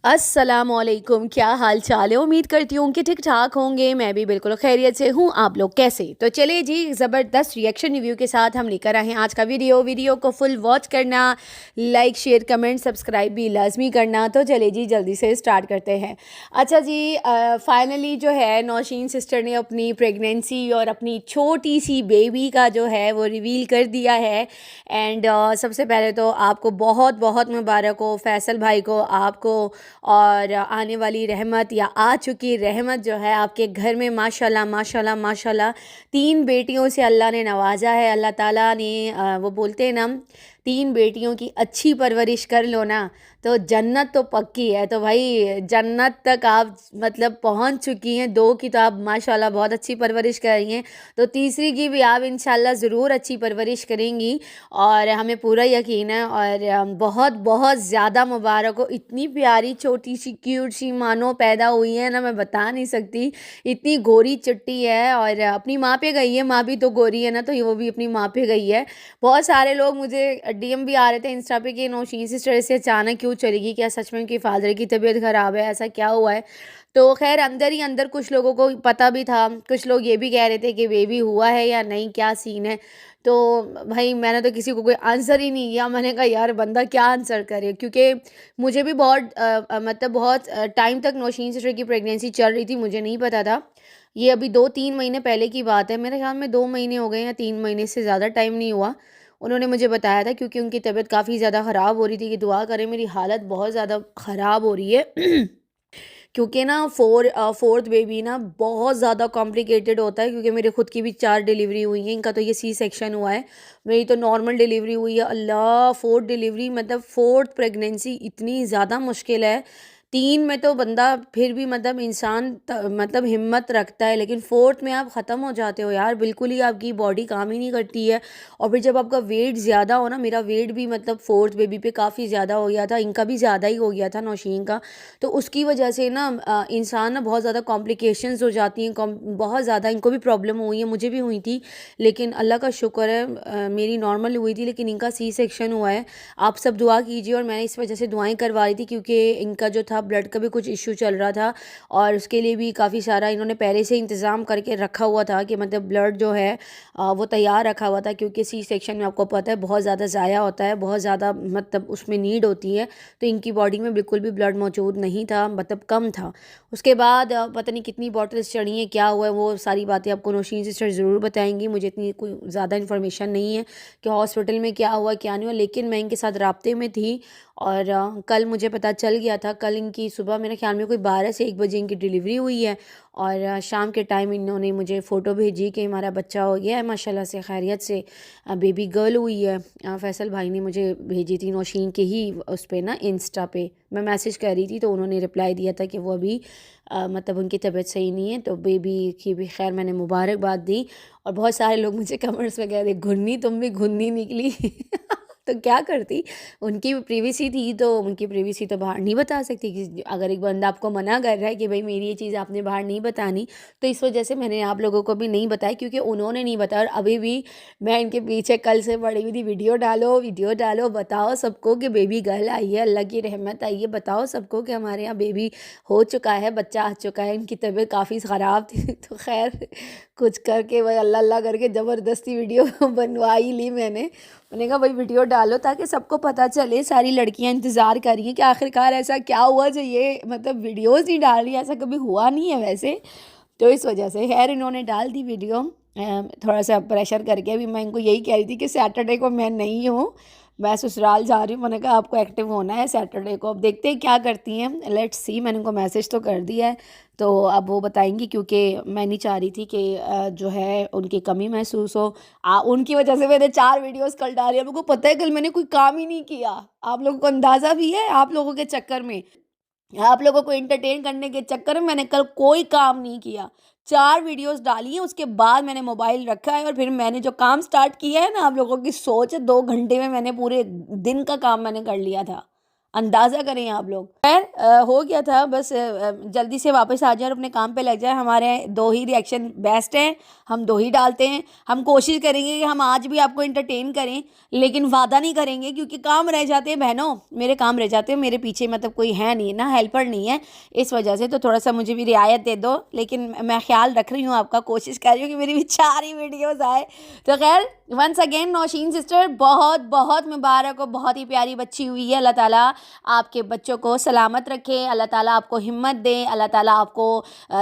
अस्सलामुअलैकुम, क्या हाल चाल है। उम्मीद करती हूँ कि ठीक ठाक होंगे। मैं भी बिल्कुल खैरियत से हूँ। आप लोग कैसे? तो चलिए जी, ज़बरदस्त रिएक्शन रिव्यू के साथ हम लेकर आए हैं आज का वीडियो को फुल वॉच करना, लाइक शेयर कमेंट सब्सक्राइब भी लाजमी करना। तो चलिए जी, जल्दी से स्टार्ट करते हैं। अच्छा जी, फाइनली जो है नौशीन सिस्टर ने अपनी प्रेगनेंसी और अपनी छोटी सी बेबी का जो है वो रिवील कर दिया है। एंड सबसे पहले तो आपको बहुत बहुत मुबारक हो फैसल भाई को, आपको और आने वाली रहमत या आ चुकी रहमत जो है आपके घर में माशाल्लाह माशाल्लाह माशाल्लाह 3 बेटियों से अल्लाह ने नवाजा है। अल्लाह ताला ने वो बोलते हैं ना, 3 बेटियों की अच्छी परवरिश कर लो ना तो जन्नत तो पक्की है। तो भाई जन्नत तक आप मतलब पहुंच चुकी हैं। 2 की तो आप माशाल्लाह बहुत अच्छी परवरिश कर रही हैं, तो तीसरी की भी आप इंशाल्लाह ज़रूर अच्छी परवरिश करेंगी और हमें पूरा यकीन है। और बहुत बहुत ज़्यादा मुबारक हो। इतनी प्यारी छोटी सी क्यूट सी मानो पैदा हुई है ना, मैं बता नहीं सकती। इतनी गोरी चिट्टी है और अपनी माँ पे गई है। माँ भी तो गोरी है ना, तो वो भी अपनी माँ पे गई है। बहुत सारे लोग मुझे डीएम भी आ रहे थे इंस्टा पे कि नौशीन सिस्टर से अचानक क्यों चलेगी, क्या सच में उनकी फादर की तबीयत ख़राब है, ऐसा क्या हुआ है। तो खैर अंदर ही अंदर कुछ लोगों को पता भी था, कुछ लोग ये भी कह रहे थे कि बेबी हुआ है या नहीं, क्या सीन है। तो भाई मैंने तो किसी को कोई आंसर ही नहीं किया। मैंने कहा यार बंदा क्या आंसर करे, क्योंकि मुझे भी बहुत मतलब बहुत टाइम तक नौशीन सिस्टर की प्रेगनेंसी चल रही थी, मुझे नहीं पता था। ये अभी 2-3 महीने पहले की बात है, मेरे ख्याल में 2 महीने हो गए या 3 महीने से ज़्यादा टाइम नहीं हुआ। उन्होंने मुझे बताया था क्योंकि उनकी तबीयत काफ़ी ज़्यादा ख़राब हो रही थी कि दुआ करें मेरी हालत बहुत ज़्यादा ख़राब हो रही है। क्योंकि ना फोर्थ बेबी ना बहुत ज़्यादा कॉम्प्लिकेटेड होता है, क्योंकि मेरे खुद की भी 4 डिलीवरी हुई हैं। इनका तो ये सी सेक्शन हुआ है, मेरी तो नॉर्मल डिलीवरी हुई है। अल्लाह, फोर्थ डिलीवरी मतलब फोर्थ प्रेगनेंसी इतनी ज़्यादा मुश्किल है। 3 में तो बंदा फिर भी मतलब इंसान मतलब हिम्मत रखता है, लेकिन फोर्थ में आप ख़त्म हो जाते हो यार, बिल्कुल ही आपकी बॉडी काम ही नहीं करती है। और फिर जब आपका वेट ज़्यादा हो ना, मेरा वेट भी मतलब फोर्थ बेबी पे काफ़ी ज़्यादा हो गया था, इनका भी ज़्यादा ही हो गया था नौशीन का। तो उसकी वजह से ना इंसान ना बहुत ज़्यादा कॉम्प्लिकेशंस हो जाती हैं, बहुत ज़्यादा इनको भी प्रॉब्लम हुई है, मुझे भी हुई थी। लेकिन अल्लाह का शुक्र है मेरी नॉर्मल हुई थी, लेकिन इनका सी सेक्शन हुआ है। आप सब दुआ कीजिए, और मैंने इस वजह से दुआएं करवा रही थी क्योंकि इनका जो था ब्लड का भी कुछ इशू चल रहा था, और उसके लिए भी काफ़ी सारा इन्होंने पहले से इंतज़ाम करके रखा हुआ था कि मतलब ब्लड जो है वो तैयार रखा हुआ था, क्योंकि सी सेक्शन में आपको पता है बहुत ज़्यादा ज़ाया होता है, बहुत ज़्यादा मतलब उसमें नीड होती है। तो इनकी बॉडी में बिल्कुल भी ब्लड मौजूद नहीं था, मतलब कम था। उसके बाद पता नहीं कितनी बॉटल्स चढ़ी हैं, क्या हुआ है, वो सारी बातें आपको नौशीन सिस्टर ज़रूर बताएंगी। मुझे इतनी कोई ज़्यादा इन्फॉर्मेशन नहीं है कि हॉस्पिटल में क्या हुआ क्या नहीं हुआ, लेकिन मैं इनके साथ राब्ते में थी। और कल मुझे पता चल गया था, कल इनकी सुबह मेरे ख्याल में कोई 12 से 1 बजे इनकी डिलीवरी हुई है। और शाम के टाइम इन्होंने मुझे फ़ोटो भेजी कि हमारा बच्चा हो गया है माशाल्लाह से, खैरियत से बेबी गर्ल हुई है। फैसल भाई ने मुझे भेजी थी नौशीन के ही उस पे ना, इंस्टा पे मैं मैसेज कर रही थी, तो उन्होंने रिप्लाई दिया था कि वो अभी मतलब उनकी तबीयत सही नहीं है, तो बेबी की भी खैर मैंने मुबारकबाद दी। और बहुत सारे लोग मुझे कमेंट्स में कह रहे घुन्नी, तुम भी घुन्नी निकली। तो क्या करती, उनकी प्रिवेसी थी, तो उनकी प्रिवेसी तो बाहर नहीं बता सकती। कि अगर एक बंदा आपको मना कर रहा है कि भाई मेरी ये चीज़ आपने बाहर नहीं बतानी, तो इस वजह से मैंने आप लोगों को भी नहीं बताया, क्योंकि उन्होंने नहीं बताया। और अभी भी मैं इनके पीछे कल से पड़ी हुई थी, वीडियो डालो, बताओ सबको कि बेबी गर्ल आई है, अल्लाह की रहमत आई है, बताओ सबको कि हमारे यहाँ बेबी हो चुका है, बच्चा आ चुका है। इनकी तबीयत काफ़ी ख़राब थी, तो खैर कुछ करके वही अल्लाह अल्लाह करके ज़बरदस्ती वीडियो बनवा ही ली मैंने कहा भाई वीडियो डालो ताकि सबको पता चले। सारी लड़कियां इंतज़ार कर रही हैं कि आखिरकार ऐसा क्या हुआ जो ये मतलब वीडियोस नहीं डाल रही, ऐसा कभी हुआ नहीं है वैसे। तो इस वजह से खैर इन्होंने डाल दी वीडियो, थोड़ा सा प्रेशर करके। अभी मैं इनको यही कह रही थी कि सैटरडे को मैं नहीं हूँ, मैं ससुराल जा रही हूँ। मैंने कहा आपको एक्टिव होना है सैटरडे को, अब देखते हैं क्या करती हैं, लेट्स सी। मैंने उनको मैसेज तो कर दिया है, तो अब वो बताएंगी, क्योंकि मैं नहीं चाह रही थी कि जो है उनकी कमी महसूस हो। उनकी वजह से मैंने 4 वीडियोस कल डाली। अब को पता है कल मैंने कोई काम ही नहीं किया, आप लोगों को अंदाज़ा भी है। आप लोगों के चक्कर में, आप लोगों को एंटरटेन करने के चक्कर में मैंने कल कोई काम नहीं किया। 4 वीडियोस डाली हैं, उसके बाद मैंने मोबाइल रखा है और फिर मैंने जो काम स्टार्ट किया है ना, आप लोगों की सोच है 2 घंटे में मैंने पूरे दिन का काम मैंने कर लिया था। अंदाज़ा करें आप लोग। खैर हो गया था, बस जल्दी से वापस आ जाए और अपने काम पे लग जाए। हमारे 2 ही रिएक्शन बेस्ट हैं, हम 2 ही डालते हैं। हम कोशिश करेंगे कि हम आज भी आपको इंटरटेन करें, लेकिन वादा नहीं करेंगे क्योंकि काम रह जाते हैं बहनों, मेरे काम रह जाते हैं, मेरे पीछे मतलब कोई है नहीं ना, हेल्पर नहीं है, इस वजह से तो थोड़ा सा मुझे भी रियायत दे दो। लेकिन मैं ख्याल रख रही हूँ आपका, कोशिश कर रही हूँ कि मेरी भी 4 ही वीडियोज़ आए। तो खैर वंस अगेन नौशीन सिस्टर, बहुत बहुत मुबारक हो, बहुत ही प्यारी बच्ची हुई है। अल्लाह ताला आपके बच्चों को सलामत रखे, अल्लाह ताला आपको हिम्मत दे, अल्लाह ताला आपको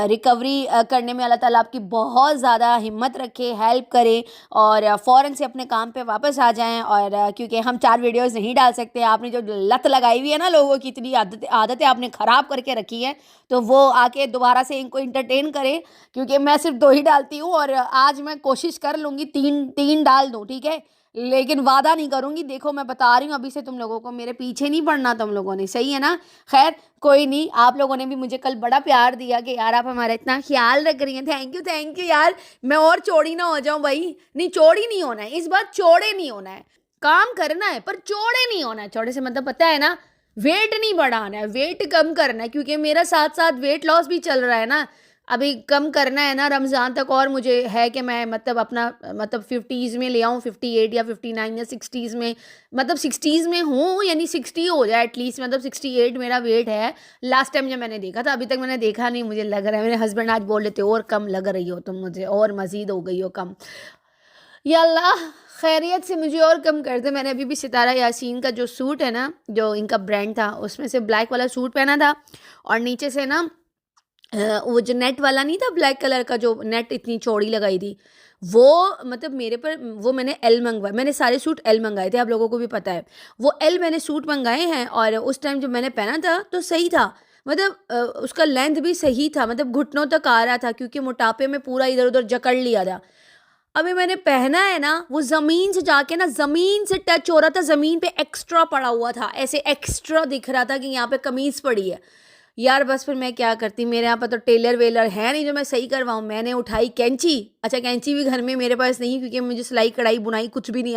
रिकवरी करने में अल्लाह ताला आपकी बहुत ज़्यादा हिम्मत रखे, हेल्प करे और फ़ौरन से अपने काम पे वापस आ जाएं। और क्योंकि हम 4 वीडियोज़ नहीं डाल सकते, आपने जो लत लगाई हुई है ना लोगों की, इतनी आदतें आपने ख़राब करके रखी हैं, तो वो आके दोबारा से इनको इंटरटेन करें, क्योंकि मैं सिर्फ 2 ही डालती हूँ और आज मैं कोशिश कर लूँगी 3 डाल दूँ, ठीक है, लेकिन वादा नहीं करूँगी। देखो मैं बता रही हूँ अभी से तुम लोगों को, मेरे पीछे नहीं पड़ना तुम लोगों ने, सही है ना। खैर कोई नहीं, आप लोगों ने भी मुझे कल बड़ा प्यार दिया कि यार आप हमारा इतना ख्याल रख रही हैं, थैंक यू यार। मैं और चौड़ी ना हो जाऊँ भाई, नहीं चौड़ी नहीं होना है इस बार, चौड़े नहीं होना है, काम करना है पर चौड़े नहीं होना है। चौड़े से मतलब पता है ना, वेट नहीं बढ़ाना है, वेट कम करना है, क्योंकि मेरा साथ साथ वेट लॉस भी चल रहा है ना, अभी कम करना है ना रमज़ान तक। और मुझे है कि मैं मतलब अपना मतलब 50s में ले आऊँ, 58 या 59 या 60s में, मतलब 60s में हूँ, यानी 60 हो जाए एटलीस्ट, मतलब 68 मेरा वेट है लास्ट टाइम जब मैंने देखा था। अभी तक मैंने देखा नहीं, मुझे लग रहा है, मेरे हस्बैंड आज बोल रहे थे और कम लग रही हो तुम मुझे, और मज़ीद हो गई हो कम। या अल्लाह खैरियत से मुझे और कम कर दे। मैंने अभी भी सितारा यासीन का जो सूट है ना, जो इनका ब्रांड था, उसमें से ब्लैक वाला सूट पहना था और नीचे से ना वो जो नेट वाला नहीं था, ब्लैक कलर का जो नेट इतनी चौड़ी लगाई थी, वो मतलब मेरे पर वो मैंने एल मंगवाया। मैंने सारे सूट एल मंगाए थे, आप लोगों को भी पता है, वो एल मैंने सूट मंगाए हैं। और उस टाइम जब मैंने पहना था तो सही था, मतलब उसका लेंथ भी सही था, मतलब घुटनों तक आ रहा था, क्योंकि मोटापे में पूरा इधर उधर जकड़ लिया था। अभी मैंने पहना है ना, वो ज़मीन से जाके ना, ज़मीन से टच हो रहा था, ज़मीन पे एक्स्ट्रा पड़ा हुआ था, ऐसे एक्स्ट्रा दिख रहा था कि यहाँ पे कमीज़ पड़ी है। यार बस फिर मैं क्या करती, मेरे यहाँ पर तो टेलर वेलर है नहीं जो मैं सही करवाऊँ। मैंने उठाई कैंची, अच्छा कैंची भी घर में मेरे पास नहीं, क्योंकि मुझे सिलाई कढ़ाई बुनाई कुछ भी नहीं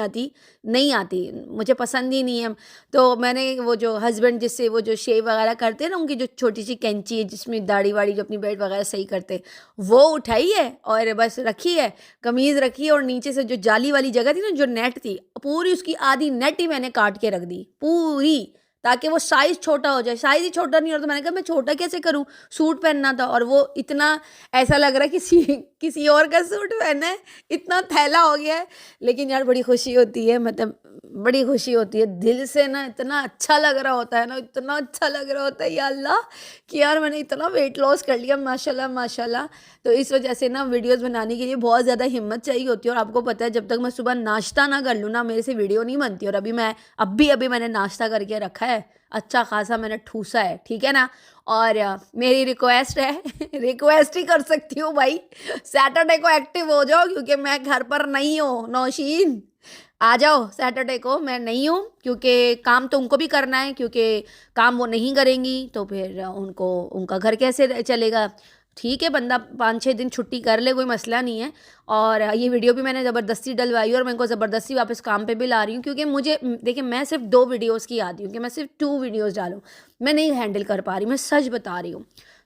आती, मुझे पसंद ही नहीं है। तो मैंने वो जो हस्बैंड जिससे वो जो शेव वगैरह करते हैं ना, उनकी जो छोटी सी कैंची है जिसमें दाढ़ी वाड़ी जो अपनी बेल्ट वगैरह सही करते, वो उठाई है और बस रखी है, कमीज़ रखी है, और नीचे से जो जाली वाली जगह थी ना, जो नेट थी, पूरी उसकी आधी नेट ही मैंने काट के रख दी पूरी, ताकि वो साइज़ छोटा हो जाए। साइज़ ही छोटा नहीं हो रहा, तो मैंने कहा मैं छोटा कैसे करूँ, सूट पहनना था और वो इतना ऐसा लग रहा है किसी किसी और का सूट पहना है, इतना थैला हो गया है। लेकिन यार बड़ी खुशी होती है, मतलब बड़ी खुशी होती है दिल से ना, इतना अच्छा लग रहा होता है ना, इतना अच्छा लग रहा होता है या अल्लाह, कि यार मैंने इतना वेट लॉस कर लिया माशाल्लाह माशाल्लाह। तो इस वजह से ना वीडियोस बनाने के लिए बहुत ज़्यादा हिम्मत चाहिए होती है। और आपको पता है जब तक मैं सुबह नाश्ता ना कर लूँ ना, मेरे से वीडियो नहीं बनती। और अभी मैंने नाश्ता करके रखा है, अच्छा खासा मैंने ठूसा है, ठीक है ना। और मेरी रिक्वेस्ट है रिक्वेस्ट ही कर सकती हूँ भाई, सैटरडे को एक्टिव हो जाओ, क्योंकि मैं घर पर नहीं हूँ। नौशीन आ जाओ सैटरडे को, मैं नहीं हूँ, क्योंकि काम तो उनको भी करना है, क्योंकि काम वो नहीं करेंगी तो फिर उनको उनका घर कैसे चलेगा। ठीक है, बंदा 5-6 दिन छुट्टी कर ले, कोई मसला नहीं है। और ये वीडियो भी मैंने ज़बरदस्ती डलवाई और मैं इनको ज़बरदस्ती वापस काम पे भी ला रही हूँ, क्योंकि मुझे देखिए मैं सिर्फ 2 वीडियोज़ की आती हूँ कि मैं सिर्फ 2 वीडियोज़ डालूँ, मैं नहीं हैंडल कर पा रही, मैं सच बता रही हूँ।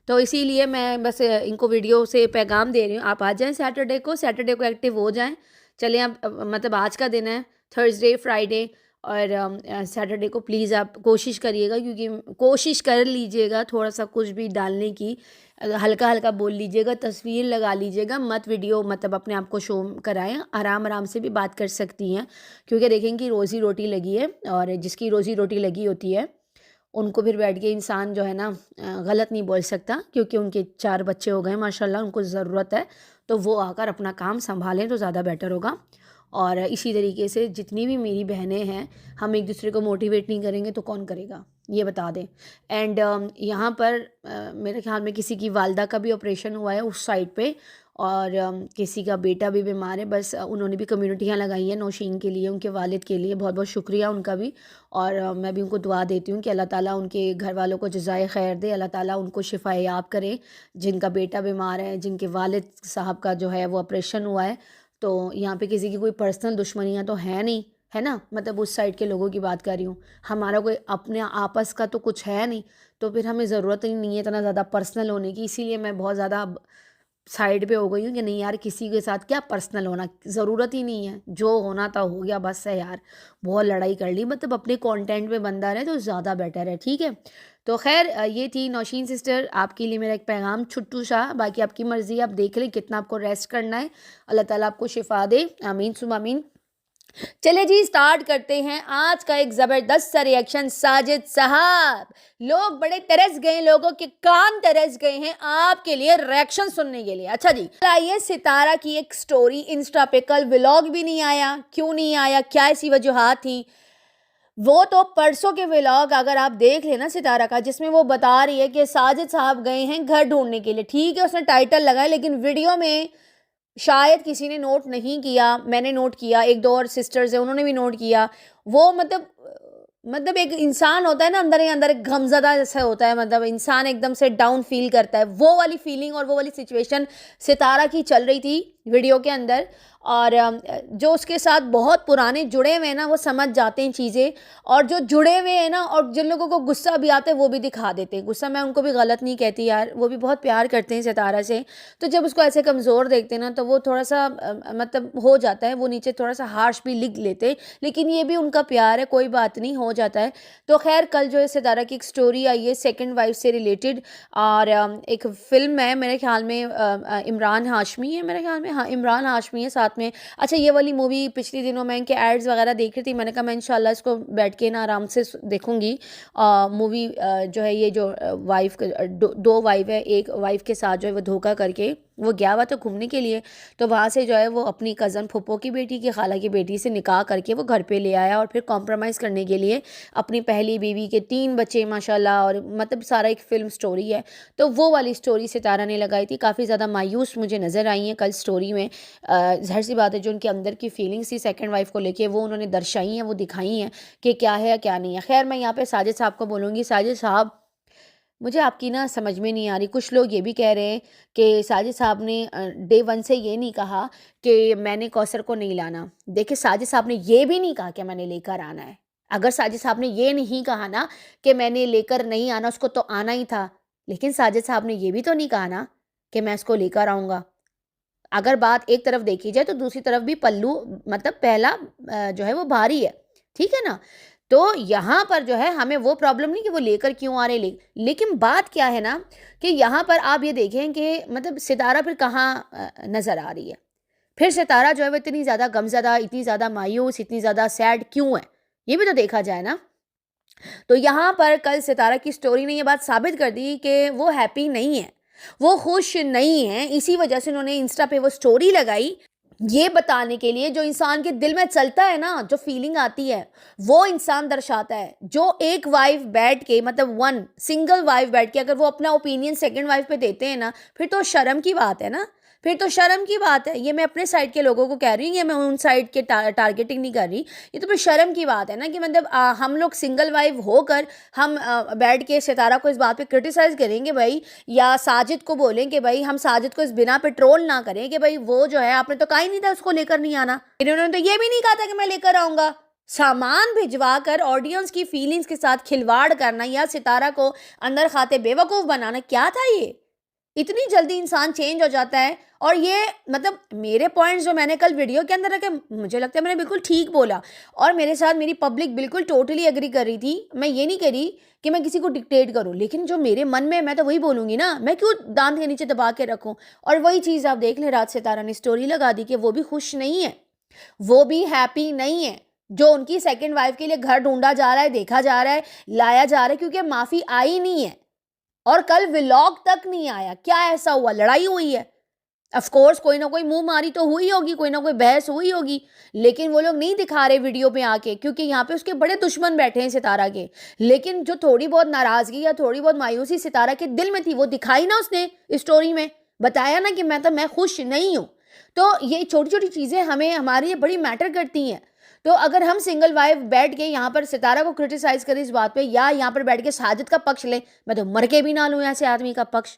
तो इसीलिए मैं बस इनको वीडियो से पैगाम दे रही हूँ, आप आ जाएँ सैटरडे को एक्टिव हो जाएँ। चलें आप, मतलब आज का दिन है थर्सडे फ्राइडे, और सैटरडे को प्लीज़ आप कोशिश करिएगा, क्योंकि कोशिश कर लीजिएगा थोड़ा सा कुछ भी डालने की, हल्का हल्का बोल लीजिएगा, तस्वीर लगा लीजिएगा, मत वीडियो मतलब अपने आप को शो कराएं, आराम आराम से भी बात कर सकती हैं, क्योंकि देखेंगे रोज़ी रोटी लगी है, और जिसकी रोज़ी रोटी लगी होती है उनको फिर बैठ के इंसान जो है ना गलत नहीं बोल सकता, क्योंकि उनके 4 बच्चे हो गए माशाल्लाह, उनको ज़रूरत है, तो वो आकर अपना काम संभालें तो ज़्यादा बेटर होगा। और इसी तरीके से जितनी भी मेरी बहनें हैं, हम एक दूसरे को मोटिवेट नहीं करेंगे तो कौन करेगा, ये बता दें। एंड यहाँ पर मेरे ख्याल में किसी की वालदा का भी ऑपरेशन हुआ है उस साइड पे, और किसी का बेटा भी बीमार है। बस उन्होंने भी कम्युनिटियाँ लगाई हैं नौशीन के लिए, उनके वालिद के लिए, बहुत बहुत शुक्रिया उनका भी। और मैं भी उनको दुआ देती हूँ कि अल्लाह ताला उनके घर वालों को जज़ाए खैर दे, अल्लाह ताला उनको शिफ़ाए याब करे, जिनका बेटा बीमार है, जिनके वालिद साहब का जो है वो ऑपरेशन हुआ है। तो यहाँ पे किसी की कोई पर्सनल दुश्मनियाँ तो है नहीं, है ना, मतलब उस साइड के लोगों की बात कर रही हूँ। हमारा कोई अपने आपस का तो कुछ है नहीं, तो फिर हमें ज़रूरत ही नहीं है इतना ज़्यादा पर्सनल होने की। इसीलिए मैं बहुत ज़्यादा अब साइड पे हो गई हूँ कि नहीं यार, किसी के साथ क्या पर्सनल होना, ज़रूरत ही नहीं है, जो होना था हो गया, बस है यार। बहुत लड़ाई कर ली, मतलब अपने कंटेंट पे बंदा रहे तो ज़्यादा बेटर है, ठीक है। तो खैर ये थी नौशीन सिस्टर, आपके लिए मेरा एक पैगाम छुट्टू सा। बाकी आपकी मर्ज़ी, आप देख लें कितना आपको रेस्ट करना है। अल्लाह ताला आपको शिफा दे, आमीन सुम आमीन। चले जी, स्टार्ट करते हैं आज का एक जबरदस्त सा रिएक्शन। साजिद साहब, लोग बड़े तरस गए, लोगों के कान तरस गए हैं आपके लिए रिएक्शन सुनने के लिए। अच्छा जी, आइए सितारा की एक स्टोरी। इंस्टा पे कल व्लॉग भी नहीं आया, क्यों नहीं आया, क्या ऐसी वजूहात थी? वो तो परसों के व्लॉग अगर आप देख लेना सितारा का, जिसमें वो बता रही है कि साजिद साहब गए हैं घर ढूंढने के लिए, ठीक है उसने टाइटल लगाया, लेकिन वीडियो में शायद किसी ने नोट नहीं किया, मैंने नोट किया, एक दो और सिस्टर्स हैं उन्होंने भी नोट किया। वो मतलब एक इंसान होता है ना, अंदर ही अंदर एक गमज़दा जैसा होता है, मतलब इंसान एकदम से डाउन फील करता है, वो वाली फीलिंग और वो वाली सिचुएशन सितारा की चल रही थी वीडियो के अंदर। और जो उसके साथ बहुत पुराने जुड़े हुए हैं ना, वो समझ जाते हैं चीज़ें, और जो जुड़े हुए हैं ना और जिन लोगों को गुस्सा भी आता है वो भी दिखा देते हैं। गुस्सा मैं उनको भी गलत नहीं कहती यार, वो भी बहुत प्यार करते हैं सितारा से। तो जब उसको ऐसे कमज़ोर देखते हैं ना, तो वो थोड़ा सा मतलब हो जाता है, वो नीचे थोड़ा सा हार्श भी लिख लेते, लेकिन ये भी उनका प्यार है, कोई बात नहीं, हो जाता है। तो खैर कल जो है सितारा की एक स्टोरी आई है सेकंड वाइफ से रिलेटेड, और एक फ़िल्म है मेरे ख्याल में, इमरान हाशमी है मेरे ख्याल में, हाँ इमरान हाशमी है साथ में। अच्छा, ये वाली मूवी पिछले दिनों मैं इनके एड्स वगैरह देख रही थी, मैंने कहा मैं इंशाल्लाह इसको बैठ के ना आराम से देखूंगी। मूवी जो है, ये जो वाइफ दो वाइफ है, एक वाइफ के साथ जो है वो धोखा करके वो गया हुआ था घूमने के लिए, तो वहाँ से जो है वो अपनी कज़न फूफो की बेटी की खाला की बेटी से निकाह करके वो घर पे ले आया, और फिर कॉम्प्रोमाइज़ करने के लिए अपनी पहली बीवी के 3 बच्चे माशाल्लाह, और मतलब सारा एक फ़िल्म स्टोरी है। तो वो वाली स्टोरी सितारा ने लगाई थी, काफ़ी ज़्यादा मायूस मुझे नज़र आई हैं कल स्टोरी में। ज़ाहिर सी बात है, जो उनके अंदर की फीलिंग्स थी सेकंड वाइफ को लेके, वो उन्होंने दर्शाई हैं, वो दिखाई हैं कि क्या है क्या नहीं है। खैर मैं यहाँ पे साजिद साहब को बोलूँगी, साजिद साहब मुझे आपकी ना समझ में नहीं आ रही। कुछ लोग ये भी कह रहे हैं कि साजिद साहब ने डे वन से ये नहीं कहा कि मैंने कौसर को नहीं लाना। देखिए साजिद साहब ने ये भी नहीं कहा कि मैंने लेकर आना है। अगर साजिद साहब ने ये नहीं कहा ना कि मैंने लेकर नहीं आना, उसको तो आना ही था, लेकिन साजिद साहब ने ये भी तो नहीं कहा ना कि मैं इसको लेकर आऊँगा। अगर बात एक तरफ देखी जाए तो दूसरी तरफ भी पल्लू, मतलब पहला जो है वो भारी है, ठीक है ना। तो यहाँ पर जो है हमें वो प्रॉब्लम नहीं कि वो लेकर क्यों आ रहे, लेकिन बात क्या है ना कि यहाँ पर आप ये देखें कि मतलब सितारा फिर कहाँ नज़र आ रही है। फिर सितारा जो है वो इतनी ज़्यादा गमज़दा, इतनी ज़्यादा मायूस, इतनी ज़्यादा सैड क्यों है, ये भी तो देखा जाए ना। तो यहाँ पर कल सितारा की स्टोरी ने ये बात साबित कर दी कि वो हैप्पी नहीं है, वो खुश नहीं है। इसी वजह से उन्होंने इंस्टा पे वो स्टोरी लगाई, ये बताने के लिए जो इंसान के दिल में चलता है ना, जो फीलिंग आती है वो इंसान दर्शाता है। जो एक वाइफ बैठ के, मतलब वन सिंगल वाइफ बैठ के अगर वो अपना ओपिनियन सेकंड वाइफ पे देते हैं ना, फिर तो शर्म की बात है ना, फिर तो शर्म की बात है। ये मैं अपने साइड के लोगों को कह रही हूँ, ये मैं उन साइड के टारगेटिंग नहीं कर रही। ये तो फिर शर्म की बात है ना कि मतलब हम लोग सिंगल वाइफ होकर हम बैठ के सितारा को इस बात पे क्रिटिसाइज करेंगे भाई, या साजिद को बोलें कि भाई हम साजिद को इस बिना पे ट्रोल ना करें कि भाई वो जो है आपने तो कहा ही नहीं था उसको लेकर नहीं आना, इन्होंने तो ये भी नहीं कहा था कि मैं लेकर आऊंगा। सामान भिजवा कर ऑडियंस की फीलिंग्स के साथ खिलवाड़ करना या सितारा को अंदर खाते बेवकूफ़ बनाना, क्या था ये? इतनी जल्दी इंसान चेंज हो जाता है। और ये मतलब मेरे पॉइंट्स जो मैंने कल वीडियो के अंदर रखे, मुझे लगता है मैंने बिल्कुल ठीक बोला, और मेरे साथ मेरी पब्लिक बिल्कुल टोटली एग्री कर रही थी। मैं ये नहीं कह रही कि मैं किसी को डिक्टेट करूं, लेकिन जो मेरे मन में मैं तो वही बोलूंगी ना, मैं क्यों दांत के नीचे दबा के रखूं। और वही चीज़ आप देख लें, रात सितारा ने स्टोरी लगा दी कि वो भी खुश नहीं है, वो भी हैप्पी नहीं है। जो उनकी सेकेंड वाइफ के लिए घर ढूंढा जा रहा है, देखा जा रहा है, लाया जा रहा है, क्योंकि माफ़ी आई नहीं है और कल व्लॉग तक नहीं आया। क्या ऐसा हुआ, लड़ाई हुई है? ऑफ कोर्स कोई ना कोई मुंह मारी तो हुई होगी, कोई ना कोई बहस हुई होगी, लेकिन वो लोग नहीं दिखा रहे वीडियो पे आके, क्योंकि यहाँ पे उसके बड़े दुश्मन बैठे हैं सितारा के। लेकिन जो थोड़ी बहुत नाराजगी या थोड़ी बहुत मायूसी सितारा के दिल में थी, वो दिखाई ना उसने स्टोरी में, बताया ना कि मैं खुश नहीं हूँ। तो ये छोटी छोटी चीज़ें हमें हमारे लिए बड़ी मैटर करती हैं। तो अगर हम सिंगल वाइफ बैठ के यहाँ पर सितारा को क्रिटिसाइज करें इस बात पे, या यहाँ पर बैठ के साजिद का पक्ष लें, मैं तो मर के भी ना लूँ ऐसे आदमी का पक्ष।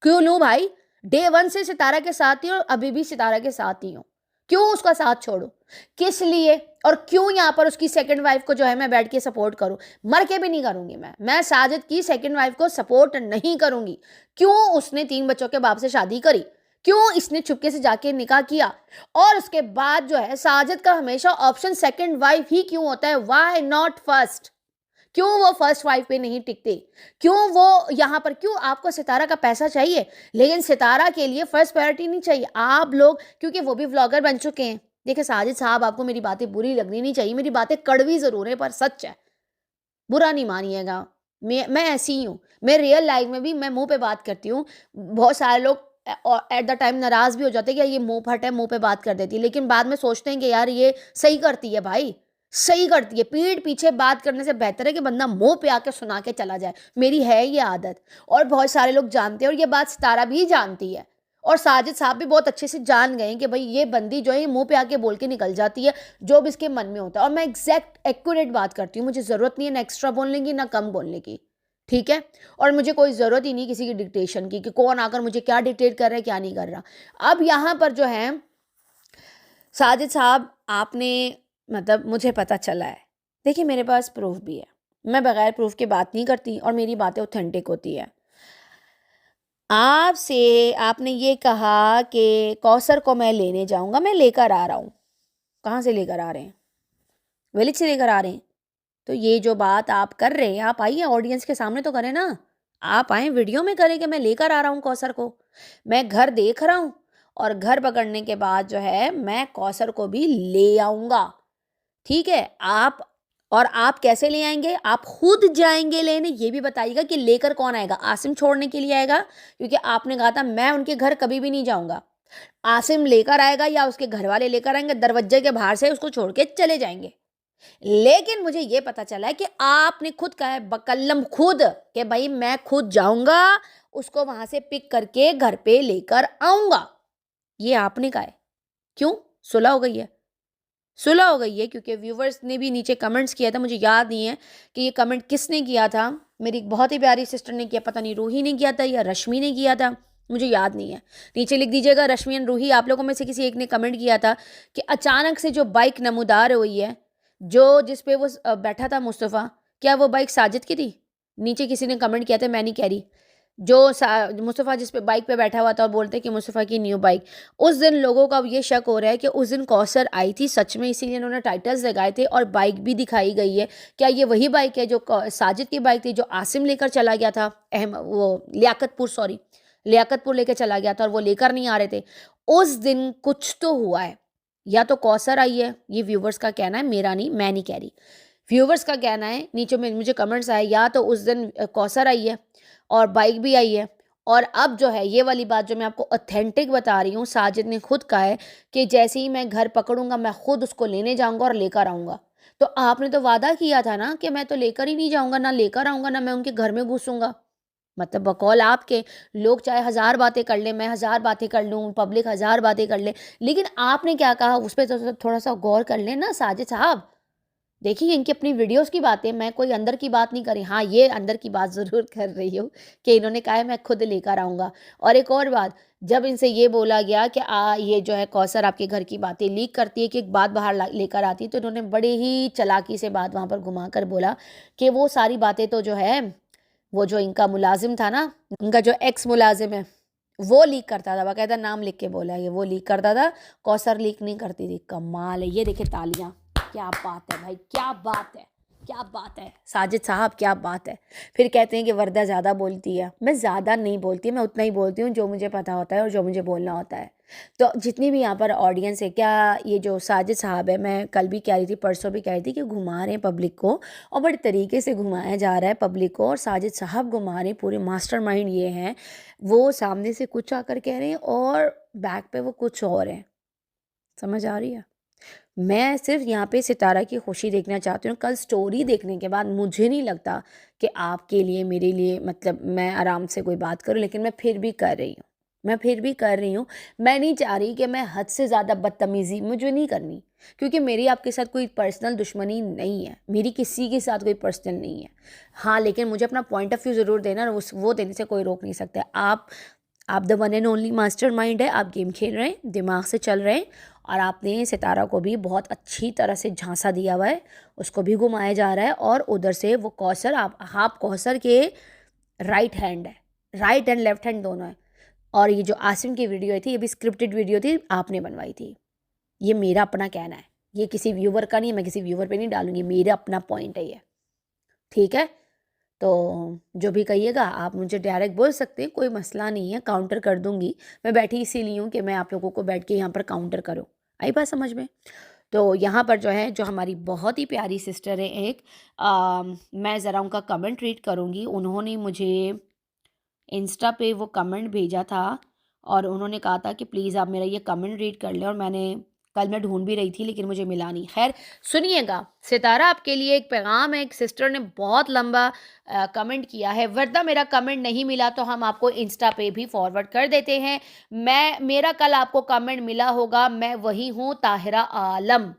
क्यों लूँ भाई? डे वन से सितारा के साथ ही और अभी भी सितारा के साथ ही हूँ। क्यों उसका साथ छोड़ूं? किस लिए? और क्यों यहाँ पर उसकी सेकंड वाइफ को जो है मैं बैठ के सपोर्ट करूं? मर के भी नहीं करूंगी मैं साजिद की सेकंड वाइफ को सपोर्ट नहीं करूंगी। क्यों उसने 3 बच्चों के बाप से शादी करी? क्यों इसने चुपके से जाके निकाह किया? और उसके बाद जो है साजिद का हमेशा ऑप्शन सेकंड वाइफ ही क्यों होता है? Why not first? क्यों वो फर्स्ट वाइफ पे नहीं टिकते? क्यों वो यहाँ पर, क्यों आपको सितारा का पैसा चाहिए लेकिन सितारा के लिए फर्स्ट प्रायोरिटी नहीं चाहिए? आप लोग, क्योंकि वो भी व्लॉगर बन चुके हैं। देखिए साजिद साहब, आपको मेरी बातें बुरी लगनी नहीं चाहिए, मेरी बातें कड़वी जरूर है पर सच है, बुरा नहीं मानिएगा। मैं ऐसी ही हूँ, मैं रियल लाइफ में भी मैं मुंह पे बात करती हूँ। बहुत सारे लोग एट द टाइम नाराज भी हो जाते हैं कि ये मुंह फट है, मुंह पे बात कर देती है, लेकिन बाद में सोचते हैं कि यार ये सही करती है, भाई सही करती है। पीठ पीछे बात करने से बेहतर है कि बंदा मुंह पे आके सुना के चला जाए। मेरी है ये आदत, और बहुत सारे लोग जानते हैं, और ये बात सितारा भी जानती है, और साजिद साहब भी बहुत अच्छे से जान गए कि भाई ये बंदी जो है ये मुंह पे आके बोल के निकल जाती है जो भी इसके मन में होता है, और मैं एग्जैक्ट एक्यूरेट बात करती हूँ। मुझे ज़रूरत नहीं है ना एक्स्ट्रा बोलने की ना कम बोलने की, ठीक है? और मुझे कोई ज़रूरत ही नहीं किसी की डिक्टेशन की कि कौन आकर मुझे क्या डिक्टेट कर रहा है क्या नहीं कर रहा। अब यहाँ पर जो है साजिद साहब, आपने मतलब मुझे पता चला है, देखिए मेरे पास प्रूफ भी है, मैं बगैर प्रूफ के बात नहीं करती और मेरी बातें ऑथेंटिक होती है। आपसे आपने ये कहा कि कौसर को मैं लेने जाऊंगा, मैं लेकर आ रहा हूँ। कहाँ से लेकर आ रहे हैं? विलेज से लेकर आ रहे हैं। तो ये जो बात आप कर रहे हैं, आप आइए ऑडियंस के सामने तो करें ना। आप आए वीडियो में करें कि मैं लेकर आ रहा हूँ कौसर को, मैं घर देख रहा हूँ, और घर पकड़ने के बाद जो है मैं कौसर को भी ले आऊंगा, ठीक है? आप कैसे ले आएंगे? आप खुद जाएंगे लेने, ये भी बताइएगा कि लेकर कौन आएगा? आसिम छोड़ने के लिए आएगा? क्योंकि आपने कहा था मैं उनके घर कभी भी नहीं जाऊंगा। आसिम लेकर आएगा या उसके घर वाले लेकर आएंगे, दरवाजे के बाहर से उसको छोड़ के चले जाएंगे। लेकिन मुझे ये पता चला है कि आपने खुद कहा है, बकल्लम खुद, कि भाई मैं खुद जाऊंगा उसको वहां से पिक करके घर पे लेकर आऊंगा। ये आपने कहा है। क्यों? सुलह हो गई है, सुलह हो गई है, क्योंकि व्यूवर्स ने भी नीचे कमेंट्स किया था, मुझे याद नहीं है कि ये कमेंट किसने किया था। मेरी एक बहुत ही प्यारी सिस्टर ने किया, पता नहीं रूही ने किया था या रश्मि ने किया था, मुझे याद नहीं है। नीचे लिख दीजिएगा रश्मि एंड रूही, आप लोगों में से किसी एक ने कमेंट किया था कि अचानक से जो बाइक नमूदार हुई है, जो जिस पे वो बैठा था मुस्तफ़ा, क्या वो बाइक साजिद की थी? नीचे किसी ने कमेंट किया था, मैं नहीं कह रही। जो मुस्तफ़ा जिस पे बाइक पे बैठा हुआ था और बोलते कि मुस्तफ़ा की न्यू बाइक, उस दिन लोगों का अब ये शक हो रहा है कि उस दिन कौसर आई थी सच में, इसीलिए उन्होंने टाइटल्स लगाए थे और बाइक भी दिखाई गई है। क्या ये वही बाइक है जो साजिद की बाइक थी, जो आसिम लेकर चला गया था, लियाकतपुर लेकर चला गया था और वो लेकर नहीं आ रहे थे? उस दिन कुछ तो हुआ है, या तो कौसर आई है, ये व्यूवर्स का कहना है, मेरा नहीं, मैं नहीं कह रही, व्यूवर्स का कहना है। नीचे में मुझे कमेंट्स आए, या तो उस दिन कौसर आई है और बाइक भी आई है, और अब जो है ये वाली बात जो मैं आपको ऑथेंटिक बता रही हूँ, साजिद ने खुद कहा है कि जैसे ही मैं घर पकड़ूंगा मैं खुद उसको लेने जाऊंगा और लेकर आऊंगा। तो आपने तो वादा किया था ना कि मैं तो लेकर ही नहीं जाऊंगा, ना लेकर आऊंगा, ना मैं उनके घर में घुसूंगा। मतलब बकौल आपके, लोग चाहे 1000 बातें कर ले, मैं 1000 बातें कर लूँ, पब्लिक 1000 बातें कर ले, लेकिन आपने क्या कहा उस पर तो थोड़ा सा गौर कर लेना साजिद साहब। देखिए इनकी अपनी वीडियोस की बातें, मैं कोई अंदर की बात नहीं कर रही। हाँ, ये अंदर की बात ज़रूर कर रही हूँ कि इन्होंने कहा है मैं खुद लेकर आऊँगा। और एक और बात, जब इनसे ये बोला गया कि ये जो है कौसर आपके घर की बातें लीक करती है, कि एक बात बाहर लेकर आती है, तो इन्होंने बड़े ही चालाकी से बात वहाँ पर घुमा कर बोला कि वो सारी बातें तो जो है, वो जो इनका मुलाजिम था ना, इनका जो एक्स मुलाजिम है, वो लीक करता था, बाकायदा नाम लिख के बोला है, वो लीक करता था, कौसर लीक नहीं करती थी। कमाल है, ये देखिए तालियां, क्या बात है भाई, क्या बात है, क्या बात है साजिद साहब, क्या बात है। फिर कहते हैं कि वर्दा ज़्यादा बोलती है, मैं ज़्यादा नहीं बोलती, मैं उतना ही बोलती हूँ जो मुझे पता होता है और जो मुझे बोलना होता है। तो जितनी भी यहाँ पर ऑडियंस है, क्या ये जो साजिद साहब है, मैं कल भी कह रही थी, परसों भी कह रही थी कि घुमा रहे हैं पब्लिक को, और बड़े तरीके से घुमाया जा रहा है पब्लिक को, और साजिद साहब घुमा रहे हैं, पूरे मास्टरमाइंड ये हैं। वो सामने से कुछ आकर कह रहे हैं और बैक पे वो कुछ और है। समझ आ रही है? मैं सिर्फ यहाँ पे सितारा की खुशी देखना चाहती हूँ। कल स्टोरी देखने के बाद मुझे नहीं लगता कि आपके लिए, मेरे लिए, मतलब मैं आराम से कोई बात करूँ, लेकिन मैं फिर भी कर रही हूँ, मैं फिर भी कर रही हूँ। मैं नहीं चाह रही कि मैं हद से ज़्यादा बदतमीज़ी मुझे नहीं करनी, क्योंकि मेरी आपके साथ कोई पर्सनल दुश्मनी नहीं है, मेरी किसी के साथ कोई पर्सनल नहीं है। हाँ, लेकिन मुझे अपना पॉइंट ऑफ व्यू ज़रूर देना, वो देने से कोई रोक नहीं सकता। आप the one and only mastermind है, आप गेम खेल रहे हैं, दिमाग से चल रहे हैं, और आपने सितारा को भी बहुत अच्छी तरह से झांसा दिया हुआ है, उसको भी घुमाया जा रहा है, और उधर से वो कौसर आप कौसर के राइट हैंड है, राइट एंड लेफ्ट हैंड दोनों है। और ये जो आसिम की वीडियो थी, ये भी स्क्रिप्टेड वीडियो थी, आपने बनवाई थी। ये मेरा अपना कहना है, ये किसी व्यूवर का नहीं है, मैं किसी व्यूवर पे नहीं डालूंगी, मेरा अपना पॉइंट है ये, ठीक है। तो जो भी कहिएगा आप मुझे डायरेक्ट बोल सकते हैं, कोई मसला नहीं है, काउंटर कर दूंगी। मैं बैठी इसीलिए हूँ कि मैं आप लोगों को बैठ के यहाँ पर काउंटर करूँ। आई बात समझ में? तो यहाँ पर जो है, जो हमारी बहुत ही प्यारी सिस्टर है एक, मैं ज़रा उनका कमेंट रीड करूँगी। उन्होंने मुझे इंस्टा पे वो कमेंट भेजा था और उन्होंने कहा था कि प्लीज़ आप मेरा ये कमेंट रीड कर लें, और कल मैं ढूंढ भी रही थी लेकिन मुझे मिला नहीं। खैर सुनिएगा, सितारा आपके लिए एक पैगाम है। एक सिस्टर ने बहुत लंबा कमेंट किया है, वरना मेरा कमेंट नहीं मिला तो हम आपको इंस्टा पे भी फॉरवर्ड कर देते हैं। मेरा कल आपको कमेंट मिला होगा, मैं वही हूँ ताहिरा आलम,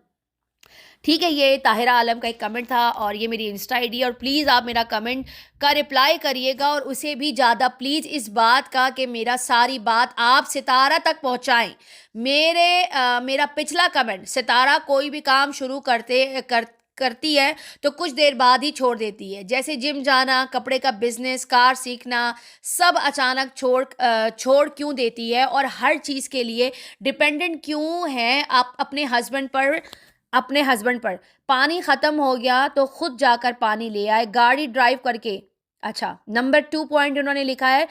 ठीक है। ये ताहिरा आलम का एक कमेंट था और ये मेरी इंस्टा आईडी है, और प्लीज़ आप मेरा कमेंट का रिप्लाई करिएगा, और उसे भी ज़्यादा प्लीज़ इस बात का कि मेरा सारी बात आप सितारा तक पहुंचाएं। मेरा पिछला कमेंट, सितारा कोई भी काम शुरू करती है तो कुछ देर बाद ही छोड़ देती है, जैसे जिम जाना, कपड़े का बिजनेस, कार सीखना, सब अचानक छोड़ क्यों देती है, और हर चीज़ के लिए डिपेंडेंट क्यों है आप अपने हस्बैंड पर। पानी ख़त्म हो गया तो खुद जाकर पानी ले आए, गाड़ी ड्राइव करके। अच्छा, नंबर 2 पॉइंट उन्होंने लिखा है,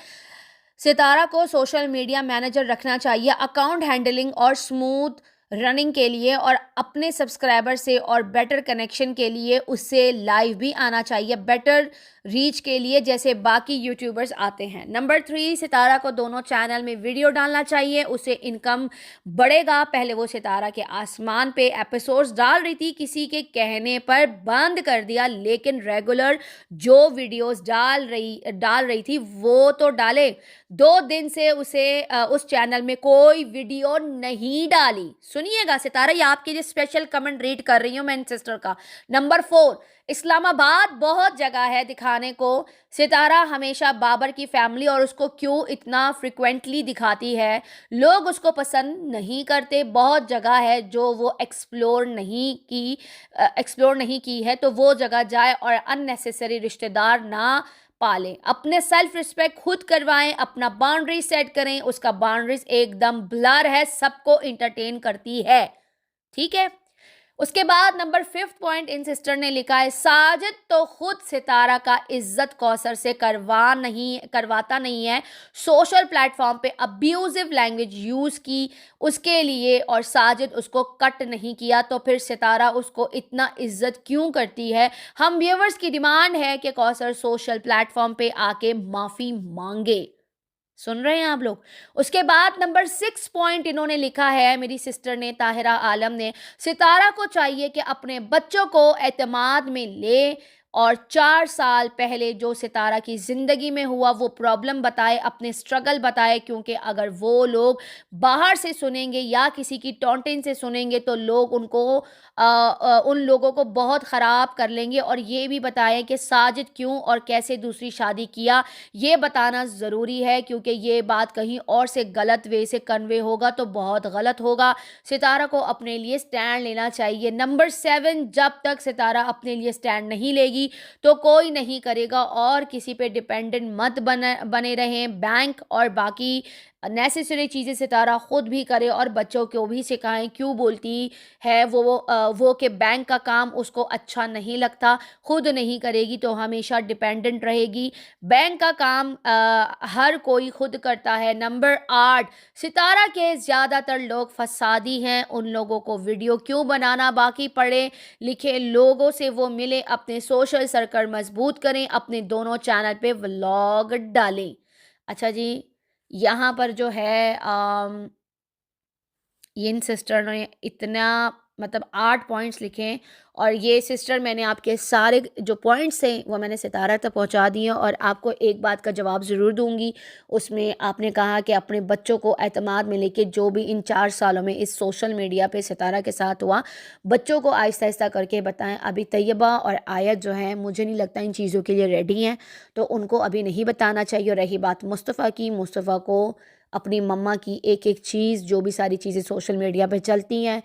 सितारा को सोशल मीडिया मैनेजर रखना चाहिए, अकाउंट हैंडलिंग और स्मूथ रनिंग के लिए, और अपने सब्सक्राइबर से और बेटर कनेक्शन के लिए उससे लाइव भी आना चाहिए, बेटर रीच के लिए जैसे बाकी यूट्यूबर्स आते हैं। नंबर 3, सितारा को दोनों चैनल में वीडियो डालना चाहिए, उससे इनकम बढ़ेगा। पहले वो सितारा के आसमान पे एपिसोड्स डाल रही थी, किसी के कहने पर बंद कर दिया, लेकिन रेगुलर जो वीडियोस डाल रही थी वो तो डाले। 2 दिन से उस चैनल में कोई वीडियो नहीं डाली। सुनिएगा सितारा, ये आपके लिए स्पेशल कमेंट रीड कर रही हूँ मैं इन सिस्टर का। नंबर 4, इस्लामाबाद बहुत जगह है दिखाने को, सितारा हमेशा बाबर की फैमिली और उसको क्यों इतना फ्रिक्वेंटली दिखाती है, लोग उसको पसंद नहीं करते, बहुत जगह है जो वो एक्सप्लोर नहीं की है, तो वो जगह जाए और अननेसेसरी रिश्तेदार ना पालें, अपने सेल्फ रिस्पेक्ट खुद करवाएं, अपना बाउंड्री सेट करें। उसका बाउंड्रीज एकदम ब्लर है, सबको इंटरटेन करती है, ठीक है। उसके बाद नंबर 5 पॉइंट इन सिस्टर ने लिखा है, साजिद तो खुद सितारा का इज्जत कौसर से करवाता नहीं है, सोशल प्लेटफॉर्म पे अब्यूजिव लैंग्वेज यूज की उसके लिए और साजिद उसको कट नहीं किया, तो फिर सितारा उसको इतना इज्जत क्यों करती है। हम व्यूअर्स की डिमांड है कि कौसर सोशल प्लेटफॉर्म पे आके माफी मांगे। सुन रहे हैं आप लोग? उसके बाद नंबर 6 पॉइंट इन्होंने लिखा है, मेरी सिस्टर ने, ताहिरा आलम ने, सितारा को चाहिए कि अपने बच्चों को एतमाद में ले और 4 साल पहले जो सितारा की ज़िंदगी में हुआ वो प्रॉब्लम बताए, अपने स्ट्रगल बताए, क्योंकि अगर वो लोग बाहर से सुनेंगे या किसी की टॉन्टिंग से सुनेंगे तो लोग उन लोगों को बहुत ख़राब कर लेंगे। और ये भी बताएं कि साजिद क्यों और कैसे दूसरी शादी किया, ये बताना ज़रूरी है, क्योंकि ये बात कहीं और से गलत वे से कन्वे होगा तो बहुत गलत होगा। सितारा को अपने लिए स्टैंड लेना चाहिए। नंबर 7, जब तक सितारा अपने लिए स्टैंड नहीं लेगी तो कोई नहीं करेगा, और किसी पे डिपेंडेंट मत बने रहें। बैंक और बाकी नेसेसरी चीज़ें सितारा खुद भी करे और बच्चों को भी सिखाएं। क्यों बोलती है वो कि बैंक का काम उसको अच्छा नहीं लगता, खुद नहीं करेगी तो हमेशा डिपेंडेंट रहेगी। बैंक का काम हर कोई खुद करता है। नंबर 8, सितारा के ज़्यादातर लोग फसादी हैं, उन लोगों को वीडियो क्यों बनाना, बाकी पढ़े लिखे लोगों से वो मिले, अपने सोशल सर्कल मजबूत करें, अपने दोनों चैनल पे व्लॉग डालें। अच्छा जी, यहाँ पर जो है इन सिस्टर ने इतना मतलब 8 पॉइंट्स लिखे हैं और ये सिस्टर मैंने आपके सारे जो पॉइंट्स हैं वो मैंने सितारा तक पहुंचा दिए हैं। और आपको एक बात का जवाब ज़रूर दूंगी। उसमें आपने कहा कि अपने बच्चों को एतमाद में लेके जो भी इन 4 सालों में इस सोशल मीडिया पे सितारा के साथ हुआ, बच्चों को आहिस्ता आहिस्ता करके बताएं। अभी तैयबा और आयत जो है मुझे नहीं लगता इन चीज़ों के लिए रेडी हैं, तो उनको अभी नहीं बताना चाहिए। और रही बात मुस्तफ़ा की, मुस्तफ़ा को अपनी मम्मा की एक एक चीज़, जो भी सारी चीज़ें सोशल मीडिया पे चलती हैं,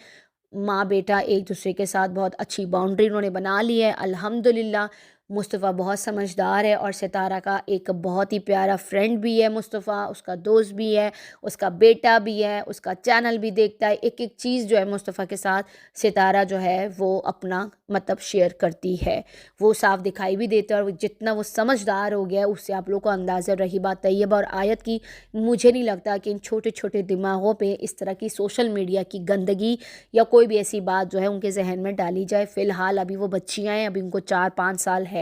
माँ बेटा एक दूसरे के साथ बहुत अच्छी बाउंड्री उन्होंने बना ली है अल्हम्दुलिल्लाह। मुस्तफ़ा बहुत समझदार है और सितारा का एक बहुत ही प्यारा फ्रेंड भी है मुस्तफ़ा, उसका दोस्त भी है, उसका बेटा भी है, उसका चैनल भी देखता है। एक एक चीज़ जो है मुस्तफ़ा के साथ सितारा जो है वो अपना मतलब शेयर करती है, वो साफ दिखाई भी देता है। और जितना वो समझदार हो गया है उससे आप लोग को अंदाज़ा। रही बात तैयबा और आयत की, मुझे नहीं लगता कि इन छोटे छोटे दिमागों पे इस तरह की सोशल मीडिया की गंदगी या कोई भी ऐसी बात जो है उनके जहन में डाली जाए। फ़िलहाल अभी वो बच्चियाँ हैं, अभी उनको 4-5 साल है।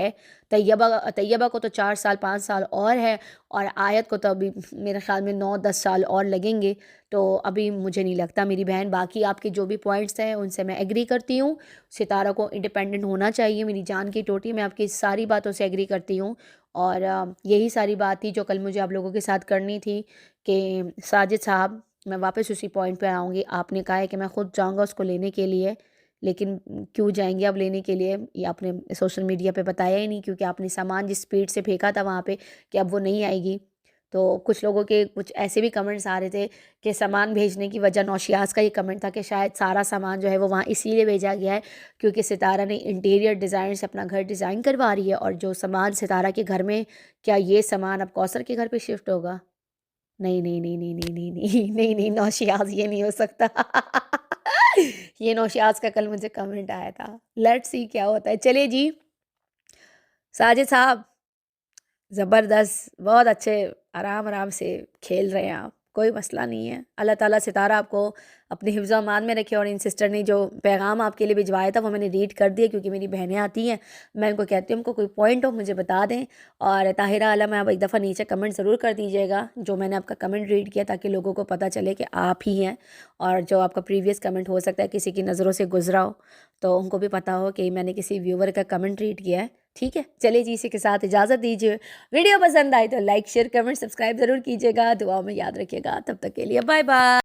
तैयबा को तो 4 साल 5 साल और है, और आयत को तो अभी मेरे ख़्याल में 9-10 साल और लगेंगे। तो अभी मुझे नहीं लगता मेरी बहन। बाकी आपके जो भी पॉइंट्स हैं उनसे मैं एग्री करती हूँ। सितारा को इंडिपेंडेंट होना चाहिए, मेरी जान की टोटी। मैं आपकी सारी बातों से एग्री करती हूँ। और यही सारी बात थी जो कल मुझे आप लोगों के साथ करनी थी कि साजिद साहब, मैं वापस उसी पॉइंट पे आऊँगी। आपने कहा है कि मैं ख़ुद जाऊँगा उसको लेने के लिए, लेकिन क्यों जाएंगे आप लेने के लिए ये आपने सोशल मीडिया पे बताया ही नहीं, क्योंकि आपने सामान जिस स्पीड से फेंका था वहाँ पे कि अब वो नहीं आएगी। तो कुछ लोगों के कुछ ऐसे भी कमेंट्स आ रहे थे कि सामान भेजने की वजह, नौशियाज़ का ये कमेंट था कि शायद सारा सामान जो है वो वहाँ इसीलिए भेजा गया है क्योंकि सितारा ने इंटीरियर डिज़ाइन से अपना घर डिज़ाइन करवा रही है। और जो सामान सितारा के घर में, क्या ये सामान अब कौसर के घर पे शिफ्ट होगा? नहीं नहीं नहीं नहीं नहीं नहीं नहीं नहीं नहीं नौशियाज़, ये नहीं हो सकता। ये नौशियाज़ का कल मुझे कमेंट आया था। लेट्स सी क्या होता है। चलिए जी, साजिद साहब ज़बरदस्त, बहुत अच्छे, आराम आराम से खेल रहे हैं आप, कोई मसला नहीं है। अल्लाह ताला सितारा आपको अपने हिफ्ज़ व अमान में रखे। और इन सिस्टर ने जो पैगाम आपके लिए भिजवाया था वो मैंने रीड कर दिया, क्योंकि मेरी बहनें आती हैं, मैं उनको कहती हूँ उनको कोई पॉइंट हो मुझे बता दें। और ताहिरा आलम, आप एक दफ़ा नीचे कमेंट ज़रूर कर दीजिएगा जो मैंने आपका कमेंट रीड किया, ताकि लोगों को पता चले कि आप ही हैं। और जो आपका प्रीवियस कमेंट हो सकता है किसी की नज़रों से गुजरा हो, तो उनको भी पता हो कि मैंने किसी व्यूवर का कमेंट रीड किया है। ठीक है, चलिए जी, इसी के साथ इजाज़त दीजिए। वीडियो पसंद आए तो लाइक शेयर कमेंट सब्सक्राइब ज़रूर कीजिएगा, दुआ में याद रखिएगा। तब तक के लिए बाय बाय।